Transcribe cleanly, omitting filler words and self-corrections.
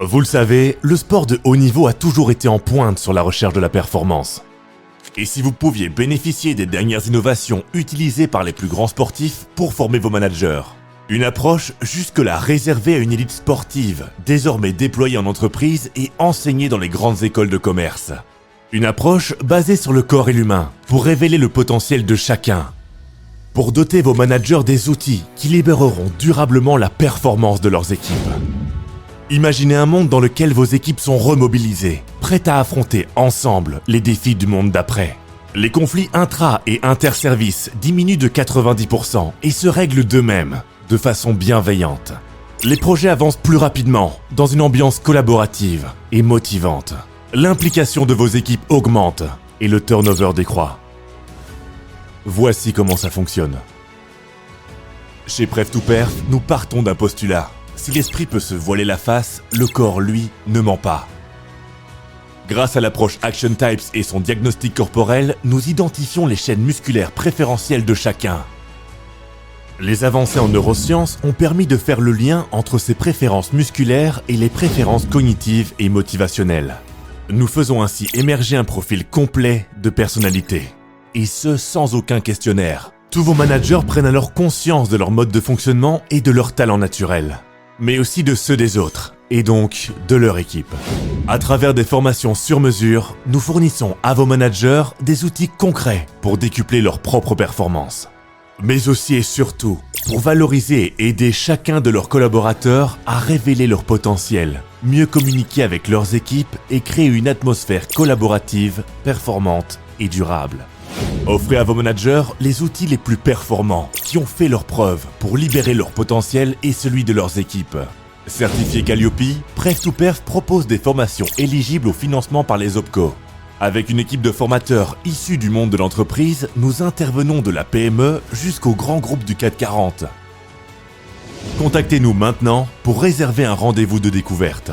Vous le savez, le sport de haut niveau a toujours été en pointe sur la recherche de la performance. Et si vous pouviez bénéficier des dernières innovations utilisées par les plus grands sportifs pour former vos managers? Une approche jusque-là réservée à une élite sportive, désormais déployée en entreprise et enseignée dans les grandes écoles de commerce. Une approche basée sur le corps et l'humain, pour révéler le potentiel de chacun. Pour doter vos managers des outils qui libéreront durablement la performance de leurs équipes. Imaginez un monde dans lequel vos équipes sont remobilisées, prêtes à affronter ensemble les défis du monde d'après. Les conflits intra- et inter-services diminuent de 90% et se règlent d'eux-mêmes, de façon bienveillante. Les projets avancent plus rapidement, dans une ambiance collaborative et motivante. L'implication de vos équipes augmente et le turnover décroît. Voici comment ça fonctionne. Chez Pref2Perf, nous partons d'un postulat. Si l'esprit peut se voiler la face, le corps, lui, ne ment pas. Grâce à l'approche Action Types et son diagnostic corporel, nous identifions les chaînes musculaires préférentielles de chacun. Les avancées en neurosciences ont permis de faire le lien entre ces préférences musculaires et les préférences cognitives et motivationnelles. Nous faisons ainsi émerger un profil complet de personnalité. Et ce, sans aucun questionnaire. Tous vos managers prennent alors conscience de leur mode de fonctionnement et de leurs talents naturels, mais aussi de ceux des autres, et donc de leur équipe. À travers des formations sur mesure, nous fournissons à vos managers des outils concrets pour décupler leur propre performance. Mais aussi et surtout, pour valoriser et aider chacun de leurs collaborateurs à révéler leur potentiel, mieux communiquer avec leurs équipes et créer une atmosphère collaborative, performante et durable. Offrez à vos managers les outils les plus performants qui ont fait leurs preuves pour libérer leur potentiel et celui de leurs équipes. Certifié Calliope, Pref2Perf propose des formations éligibles au financement par les OPCO. Avec une équipe de formateurs issus du monde de l'entreprise, nous intervenons de la PME jusqu'au grand groupe du CAC 40. Contactez-nous maintenant pour réserver un rendez-vous de découverte.